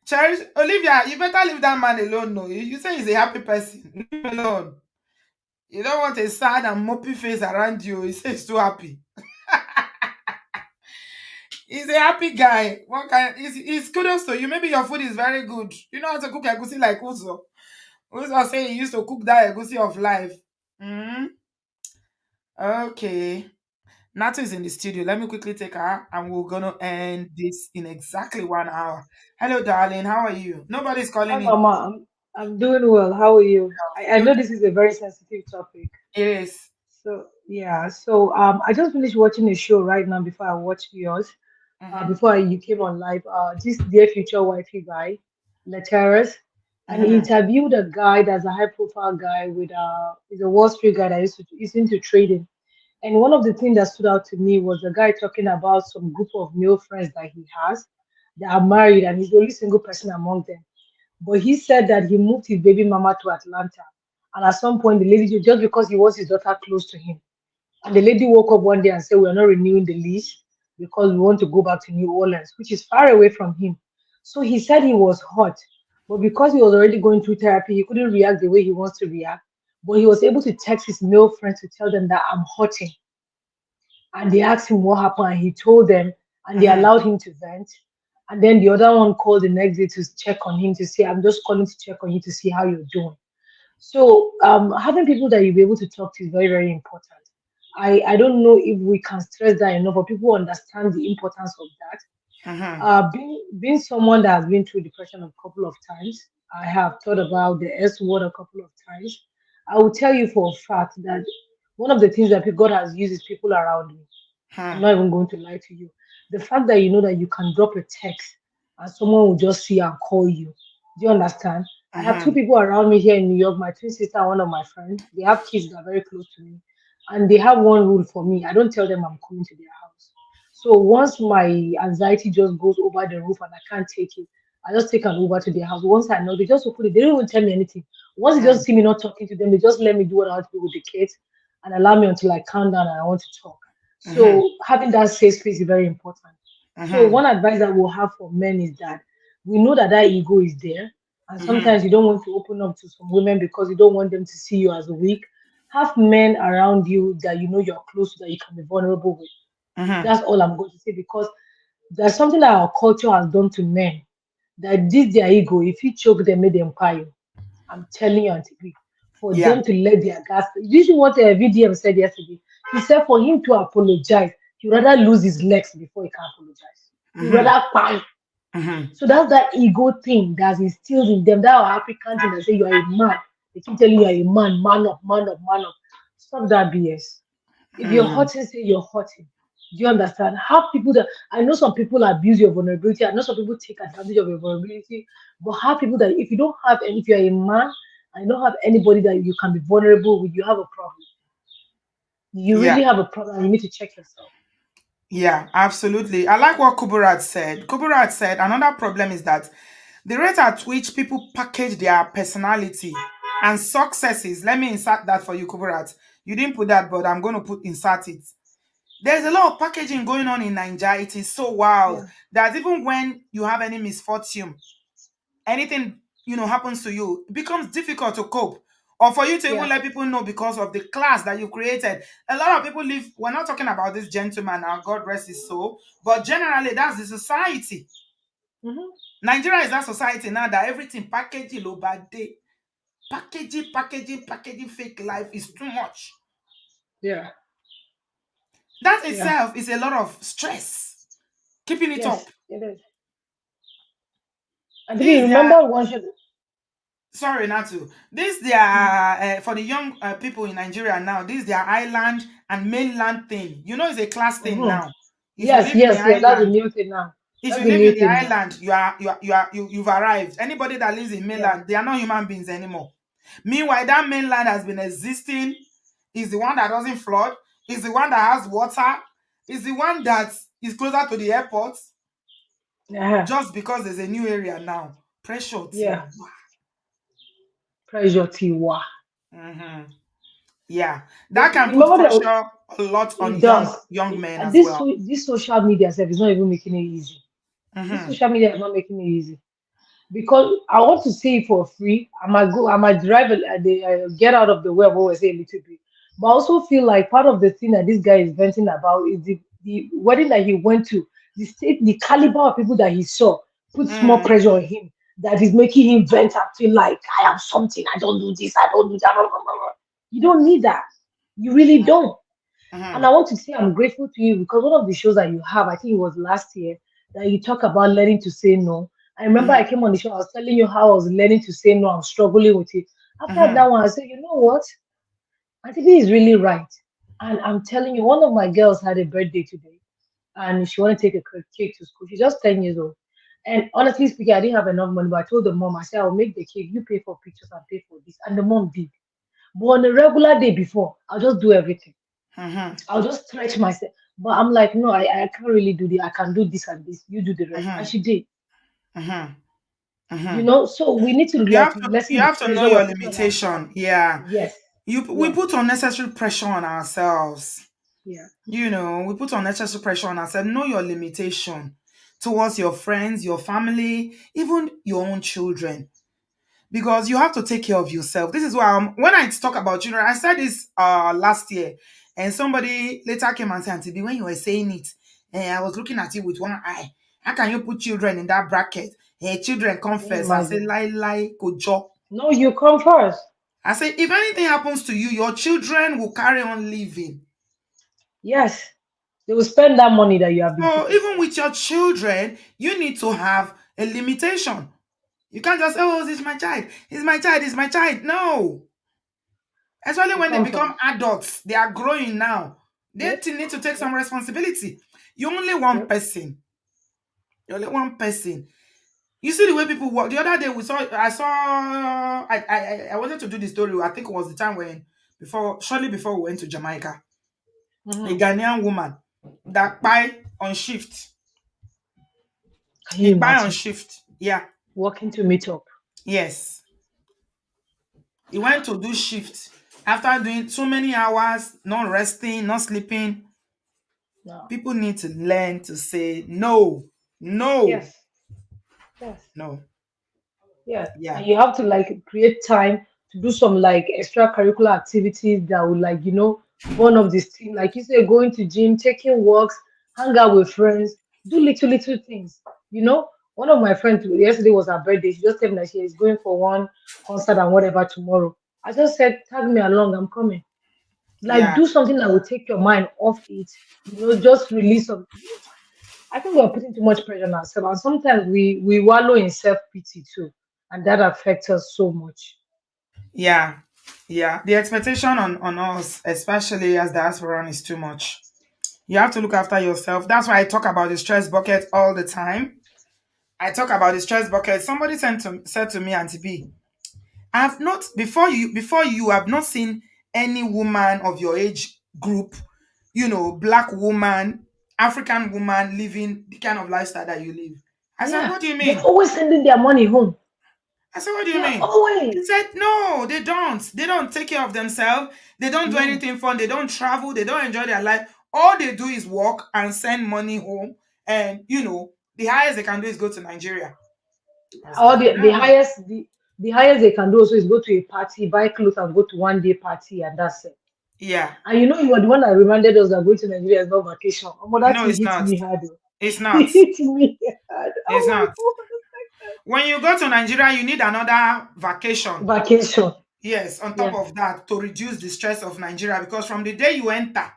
Cherish Olivia, you better leave that man alone. No, you say he's a happy person. Leave him alone. You don't want a sad and mopey face around you. He says he's too happy. He's a happy guy. What kind? He's kudos to you. Maybe your food is very good. You know how to cook egusi like Uzo. Uzo say he used to cook that egusi of life. Mm, okay. Nato is in the studio. Let me quickly take her, and we're gonna end this in exactly 1 hour. Hello, darling. How are you? Nobody's Hi, calling in. Mama. I'm doing well. How are you? I You? know this is a very sensitive topic. It is. So, yeah. So, I just finished watching a show right now before I watched yours. Mm-hmm. Before you came on live, this dear future wifey guy, Lateras, and he Mm-hmm. interviewed a guy that's a high profile guy with he's a Wall Street guy that is into trading. And one of the things that stood out to me was the guy talking about some group of male friends that he has that are married and he's the only single person among them. But he said that he moved his baby mama to Atlanta. And at some point, the lady, just because he wants his daughter close to him, and the lady woke up one day and said, we're not renewing the lease because we want to go back to New Orleans, which is far away from him. So he said he was hot. But because he was already going through therapy, he couldn't react the way he wants to react. But he was able to text his male friends to tell them that I'm hurting, and they asked him what happened and he told them and they Mm-hmm. allowed him to vent. And then the other one called the next day to check on him to say, I'm just calling to check on you to see how you're doing. So having people that you'll be able to talk to is very, very important. I don't know if we can stress that enough, but people understand the importance of that. Mm-hmm. Being someone that has been through depression a couple of times, I have thought about the S word a couple of times. I will tell you for a fact that one of the things that God has used is people around me. I'm Hmm. not even going to lie to you. The fact that you know that you can drop a text and someone will just see and call you. Do you understand? I have two Mm-hmm. people around me here in New York, my twin sister and one of my friends. They have kids that are very close to me. And they have one rule for me. I don't tell them I'm coming to their house. So once my anxiety just goes over the roof and I can't take it, I just take an Uber to their house. Once I know, they just open it. They don't even tell me anything. Once they Hmm. just see me not talking to them, they just let me do what I want to do with the kids and allow me until I calm down and I want to talk. Mm-hmm. So having that safe space is very important. So Mm-hmm. one advice that we'll have for men is that we know that that ego is there, and Mm-hmm. sometimes you don't want to open up to some women because you don't want them to see you as weak. Have men around you that you know you're close to that you can be vulnerable with. Mm-hmm. That's all I'm going to say because there's something that our culture has done to men that this their ego. If you choke them, make them cry. I'm telling you, Auntie B, for Yeah. them to let their gas. This is what VDM said yesterday. He said for him to apologize, he'd rather lose his legs before he can apologize. He'd Mm-hmm. rather cry. Mm-hmm. So that's that ego thing that's instilled in them. That our African thing that say you are a man. They keep telling you are a man, man up, man up, man up. Stop that BS. If you're Mm-hmm. hurting, say you're hurting. Do you understand? Have people that I know some people abuse your vulnerability. I know some people take advantage of your vulnerability. But have people that if you don't have and if you're a man and you don't have anybody that you can be vulnerable with, you have a problem. You Yeah. really have a problem. You need to check yourself. Yeah, absolutely. I like what Kuburat said. Kuburat said another problem is that the rate at which people package their personality and successes. Let me insert that for you, Kuburat. You didn't put that, but I'm going to put insert it. There's a lot of packaging going on in Nigeria. It is so wild Yeah, that even when you have any misfortune, anything happens to you, it becomes difficult to cope. Or for you to even yeah. let people know because of the class that you created. A lot of people live, we're not talking about this gentleman now, God rest his soul, but generally that's the society. Hmm. Nigeria is that society now that everything packaging over day. Packaging fake life is too much. Yeah, That yeah. itself is a lot of stress. Keeping it Yes, up. it is. And to be This their remember one should. sorry not to. This their for the young people in Nigeria now. This their island and mainland thing. It's a class thing Hmm. now. If you Yes, live in the yes, yes. That's the island, new thing now. if That's you the live new in the thing now. island, you've arrived. Anybody that lives in Yeah, mainland, they are not human beings anymore. Meanwhile, that mainland has been existing, is the one that doesn't flood, is the one that has water, is the one that is closer to the airport, yeah, just because there's a new area now. Pressure yeah. T. Pressure Tiwa. Mhm. Yeah, But that can put remember that pressure a lot on it young does. young men And as well. this social media stuff is not even making it easy. This Hmm. social media is not making it easy. Because I want to see it for free. I might drive it, get out of the way of what we say a little bit. But I also feel like part of the thing that this guy is venting about is the wedding that he went to, the caliber of people that he saw puts more pressure on Hmm. him that is making him vent and feel like I am something, I don't do this, I don't do that. Blah, blah, blah, blah. You don't need that. You really don't. And I Hmm. want to say I'm grateful to you because one of the shows that you have, I think it was last year, that you talk about learning to say no. I remember I Hmm. came on the show, I was telling you how I was learning to say no, I'm struggling with it. After Hmm. that one, I said, you know what? Auntie B is really right. And I'm telling you, one of my girls had a birthday today and she wanted to take a cake to school. She's just 10 years old. And honestly speaking, I didn't have enough money, but I told the mom, I said, I'll make the cake, you pay for pictures and pay for this. And the mom did. But on a regular day before, I'll just do everything. Hmm. I'll just stretch myself. But I'm like, no, I can't really do this. I can do this and this. You do the rest. And Hmm. she did. Hmm. You Hmm. know, so we need to You like have to you lessen the have to know pressure your we're putting on ourselves. limitation. Yeah. Yes. We Yeah. put unnecessary pressure on ourselves. Yeah. We put unnecessary pressure on ourselves. Know your limitation towards your friends, your family, even your own children. Because you have to take care of yourself. This is why when I talk about children, I said this last year, and somebody later came and said, Auntie B, when you were saying it, I was looking at you with one eye. How can you put children in that bracket? Children come Can you first. I say, imagine? lie, kojo. No, you come first. I say, if anything happens to you, your children will carry on living. Yes. They will spend that money that you have been So putting even for. with your children, you need to have a limitation. You can't just say, oh, it's my child, it's my child, it's my child. No. Especially You when they come become first. adults, they are growing now. They Yep. need to take some Yep. responsibility. You only one Yep. person. You're only one person. You see the way people work. The other day we saw. I wanted to do the story. I think it was the time when shortly before we went to Jamaica, a Hmm. Ghanaian woman that buy on shift. Can He you buy on imagine? shift. Yeah. Working to meet up. Yes. He went to do shift after doing so many hours, not resting, not sleeping. No. People need to learn to say no, no, Yes. Yes. no. Yeah, Yeah, and you have to like create time to do some like extracurricular activities that will like burn up this team. Like you say, going to gym, taking walks, hang out with friends, do little things. You know, one of my friends yesterday was her birthday. She just told me that she is going for one concert and whatever tomorrow. I just said, tag me along. I'm coming. Like yeah, do something that will take your mind off it. Just release some. I think we're putting too much pressure on ourselves, and sometimes we wallow in self pity too, and that affects us so much. yeah, yeah. The expectation on us, especially as diasporan, is too much. You have to look after yourself. That's why I talk about the stress bucket all the time. I talk about the stress bucket. Somebody said to me, Auntie B, I have not before you have not seen any woman of your age group, black woman. African woman living the kind of lifestyle that you live. I said, Yeah, what do you they're mean? always sending their money home. I said, what do you They're mean? always. He said, no, they don't. They don't take care of themselves. They don't do No. anything fun. They don't travel. They don't enjoy their life. All they do is work and send money home. And, the highest they can do is go to Nigeria. I was Or like, the no. highest the highest they can do also is go to a party, buy clothes and go to 1 day party and that's it. Yeah. And you were the one that reminded us that going to Nigeria is not vacation. Oh, but that No, thing it's hit not. me hard. Oh. It's It not. hit me hard. It's Oh not. When you go to Nigeria, you need another vacation. my god. Vacation. Yes, on top Yeah. of that, to reduce the stress of Nigeria, because from the day you enter,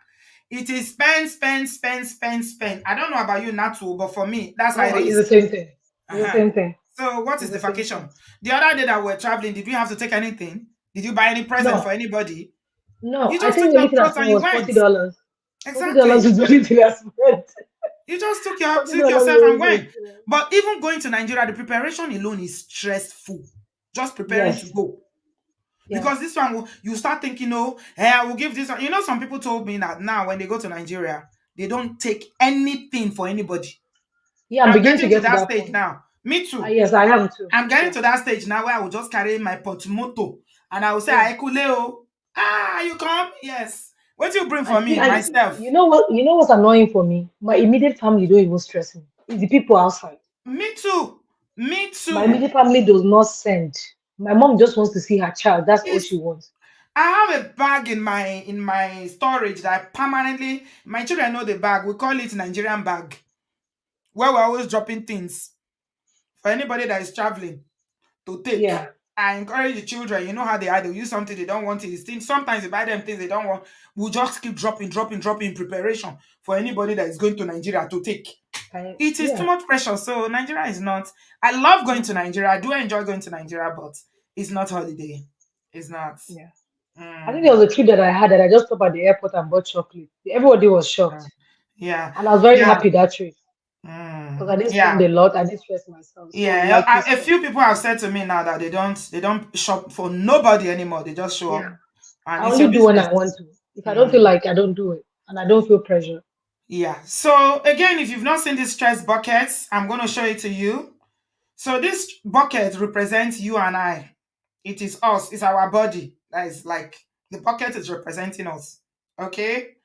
it is spend, spend, spend, spend, spend. I don't know about you, Natu, but for me, that's how it Oh, it's is. the same thing. It's the Uh-huh. same thing. So, what is It's the the same thing. vacation? The other day that we're traveling, did we have to take anything? Did you buy any present for No, anybody? no. You I just took think the your only thing I clothes spent and you was went. $40. $40 Exactly. is the only thing I spent. You just Forty took dollars yourself and is went. it. But even going to Nigeria, the preparation alone is stressful. Just preparing to Yes. go. Yeah. Because this one, you start thinking, oh, I will give this one. Some people told me that now when they go to Nigeria, they don't take anything for anybody. Yeah, I'm I'm beginning to getting to get to that that stage point. now. Me Ah, too. yes, I am too. I'm Me getting too. to that stage now where I will just carry my portmoto and I will say, Yeah. Aikuleo. Ah, you come? Yes. What do you bring I for think me? I Myself. you know what what's annoying for me? My immediate family don't even stress me. It's the people outside. Me too. Me My too. immediate family does not send. My mom just wants to see her child. That's all she It's wants. I have a bag in my storage that I permanently, my children know the bag. We call it Nigerian bag, where we're always dropping things for anybody that is traveling to take. Yeah. I encourage the children, you know how they are, they'll use something they don't want. It's things, sometimes you buy them things they don't want. We'll just keep dropping, dropping, dropping in preparation for anybody that is going to Nigeria to take. It is too Yeah. much pressure. So Nigeria is not. I love going to No. Nigeria. I do enjoy going to Nigeria, but it's not holiday. It's not. Yeah. I think there Mm, was a trip that I had that I just stopped at the airport and bought chocolate. Everybody was shocked. yeah. And I was very Yeah. happy that trip because I didn't spend Yeah. a lot. I didn't stress myself. So Yeah. like you A said, few people have said to me now that they don't shop for nobody anymore. They just show up yeah. and I it's your only do when I business. want to. If I don't feel Mm. like I don't do it. And I don't feel pressure. Yeah. So again, if you've not seen these stress buckets, I'm going to show it to you. So this bucket represents you and I. It is us. It's our body. That is like the bucket is representing us. Okay.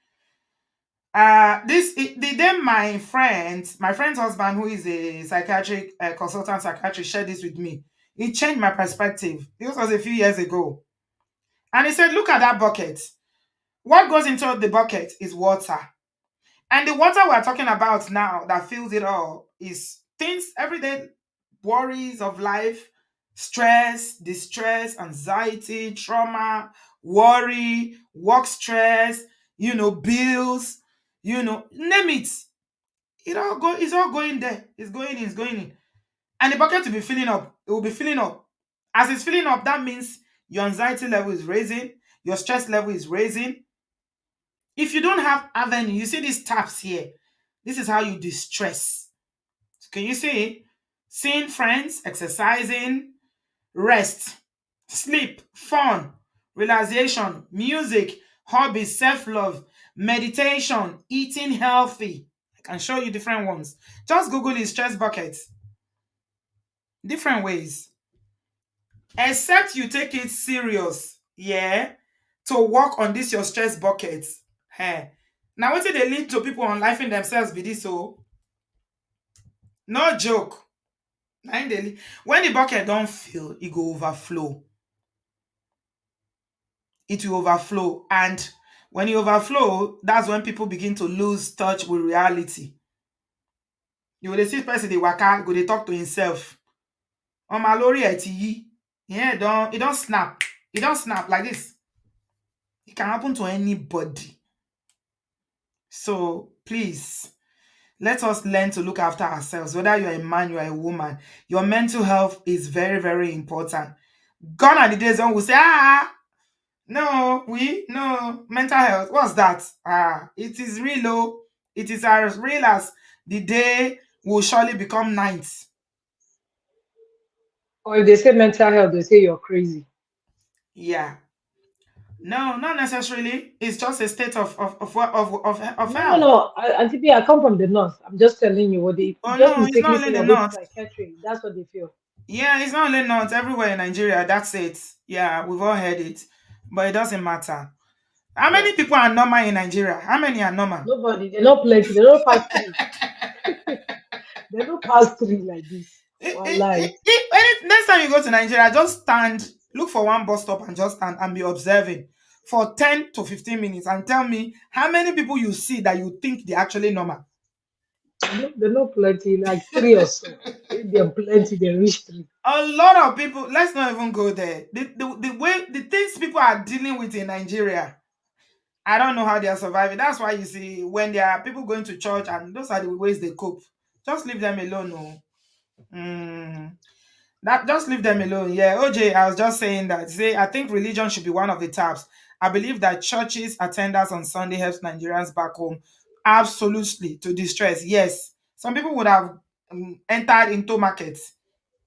The day my friend's husband, who is a psychiatric consultant psychiatrist, shared this with me. It changed my perspective. This was a few years ago, and he said, "Look at that bucket. What goes into the bucket is water. And the water we're talking about now that fills it all is things, everyday worries of life, stress, distress, anxiety, trauma, worry, work stress, bills, name it. It's all going there. It's going in. And the bucket will be filling up. It will be filling up. As it's filling up, that means your anxiety level is raising, your stress level is raising. If you don't have avenue, you see these taps here. This is how you distress. Can you see? Seeing friends, exercising, rest, sleep, fun, relaxation, music, hobbies, self-love, meditation, eating healthy. I can show you different ones. Just Google it, stress buckets. Different ways. Except you take it serious, yeah, to work on this your stress bucket. Hey. Now what did they lead to people on life in themselves be this so? No joke. Na im dey when the bucket don't fill, it go overflow. It will overflow. And when it overflow, that's when people begin to lose touch with reality. You will see person dey waka, go dey talk to himself. On my lorry ẹ̀ ti yí. Yeah, it don't snap. It don't snap like this. It can happen to anybody. So please, let us learn to look after ourselves. Whether you're a man, you're a woman, your mental health is very, very important. Gone are the days when we say, no, no, mental health. What's that? It is real, oh. It is as real as the day will surely become night. Or if they say mental health, they say you're crazy. Yeah. No, not necessarily. It's just a state of No, no, health. no. Auntie B, I come from the north. I'm just telling you what they Oh just no, it's not mistakenly only think the of it north. psychiatry. That's what they feel. Yeah, it's not only north. Everywhere in Nigeria, that's it. Yeah, we've all heard it, but it doesn't matter. How Yeah. many people are normal in Nigeria? How many are normal? Nobody, they're not plenty. They don't pass three. They don't pass three like this. Wallahi. Next time you go to Nigeria, just stand, look for one bus stop and just stand and be observing for 10 to 15 minutes and tell me how many people you see that you think they're actually normal. They're not plenty, like three or so. If they're plenty, they reach three. A lot of people, let's not even go there. The way the things people are dealing with in Nigeria, I don't know how they are surviving. That's why you see when there are people going to church and those are the ways they cope. Just leave them alone. No. Mm. That just leave them alone. Yeah, OJ, I was just saying that. Say, I think religion should be one of the tabs. I believe that churches attendance on Sunday helps Nigerians back home. Absolutely, to distress. Yes, some people would have entered into markets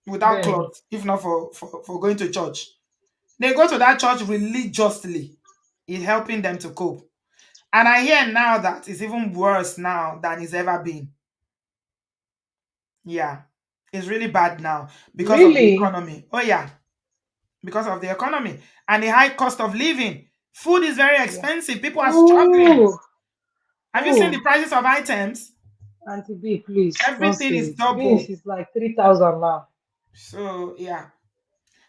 without Then, clothes, if not for going to church. They go to that church religiously. It's helping them to cope. And I hear now that it's even worse now than it's ever been. Yeah, it's really bad now because of the really? economy. Oh yeah, because of the economy and the high cost of living. Food is very Yeah. expensive. People are struggling. Oh, Have you seen the oh. prices of items? Auntie B, please don't Everything say is it. Beans double. is like 3,000 now. So yeah,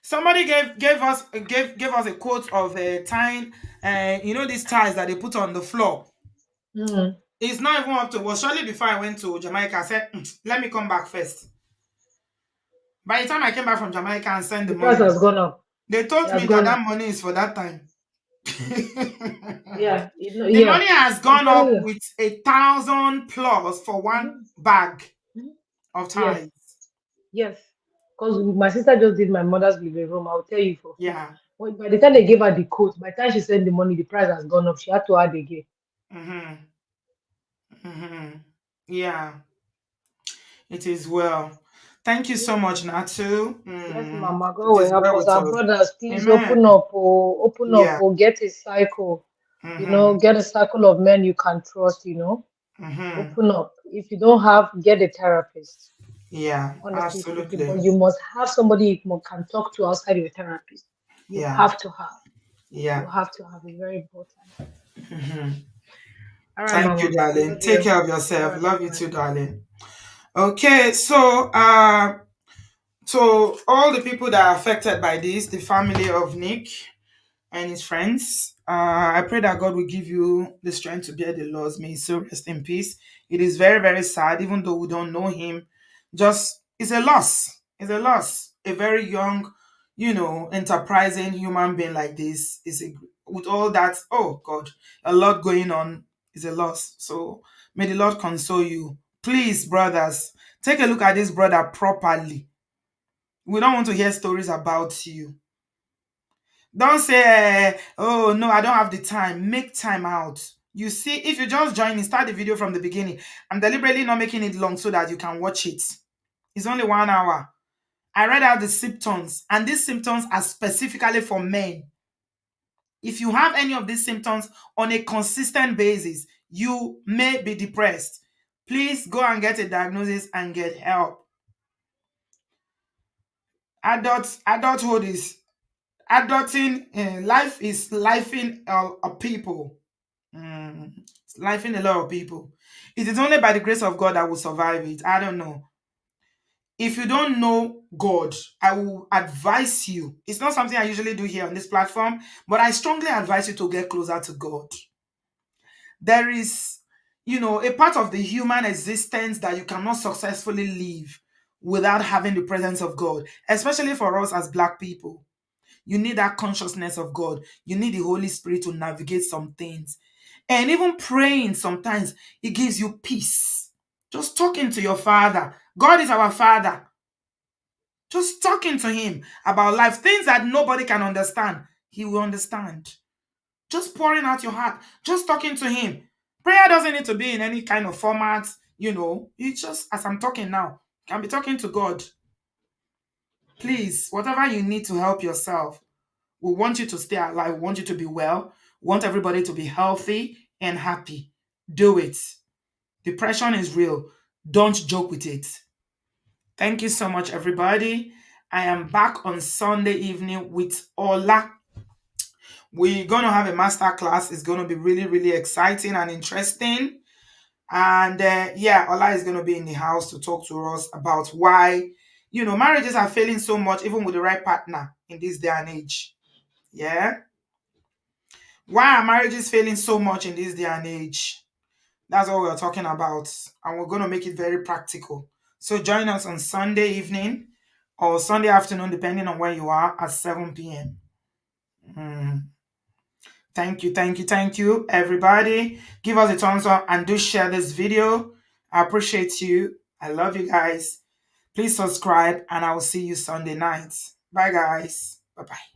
somebody gave us a quote of a time. These tiles that they put on the floor. Mm. It's not even up to. Well, shortly before I went to Jamaica, I said, "Let me come back first." By the time I came back from Jamaica and sent the The price money, has gone up. they It told has me that gone that up. money is for that time. Yeah, The yeah. money has I'm gone telling up you. with 1,000 plus for one Mhm, bag mhm. of Yes, ties. yes. Because my sister just did my mother's living room. I'll tell you for free. Yeah. By the time they gave her the quote, by the time she sent the money, the price has gone up. She had to add again. Mm-hmm. Mm-hmm. Yeah, it is well. Thank you so much, Yes. Natu. Yes, Mama, God It will is help well us. with Our us. brothers, please Amen. open up, Yeah. oh, get a cycle. Mm-hmm. Get a circle of men you can trust. Mm-hmm. Open up. If you don't have, get a therapist. Yeah, Honestly speaking, absolutely. but you must have somebody can talk to outside your therapist. You Yeah. have to have. You Yeah. have to have. It's very important. Mm-hmm. All right, Thank you, Mama. I darling. love Take you. care of All yourself. right, Love you bye-bye. too, darling. Okay, so all the people that are affected by this, the family of Nick and his friends, I pray that God will give you the strength to bear the loss. May his soul rest in peace. It is very, very sad, even though we don't know him. Just it's a loss. It's a loss. A very young, enterprising human being like this with all that. Oh God, a lot going on is a loss. So may the Lord console you. Please, brothers, take a look at this brother properly. We don't want to hear stories about you. Don't say, oh no, I don't have the time. Make time out. You see, if you just join me, start the video from the beginning. I'm deliberately not making it long so that you can watch it. It's only 1 hour. I read out the symptoms, and these symptoms are specifically for men. If you have any of these symptoms on a consistent basis, you may be depressed. Please go and get a diagnosis and get help. Adulthood is adulting. Life is lifing a people. It's lifing a lot of people. It is only by the grace of God that will survive it. I don't know. If you don't know God, I will advise you. It's not something I usually do here on this platform, but I strongly advise you to get closer to God. There is, a part of the human existence that you cannot successfully live without having the presence of God, especially for us as Black people. You need that consciousness of God. You need the Holy Spirit to navigate some things. And even praying sometimes, it gives you peace. Just talking to your Father. God is our Father. Just talking to Him about life, things that nobody can understand, He will understand. Just pouring out your heart, just talking to Him. Prayer doesn't need to be in any kind of format, It's just as I'm talking now, you can be talking to God. Please, whatever you need to help yourself, We want you to stay alive. We want you to be well. We want everybody to be healthy and happy. Do it. Depression is real. Don't joke with it. Thank you so much, everybody. I am back on Sunday evening with Ola. We're going to have a master class. It's going to be really, really exciting and interesting. And yeah, Ola is going to be in the house to talk to us about why, marriages are failing so much, even with the right partner in this day and age. Yeah. Why are marriages failing so much in this day and age? That's what we're talking about. And we're going to make it very practical. So join us on Sunday evening or Sunday afternoon, depending on where you are, at 7 p.m. Thank you, thank you, thank you, everybody. Give us a thumbs up and do share this video. I appreciate you. I love you guys. Please subscribe and I will see you Sunday night. Bye, guys. Bye-bye.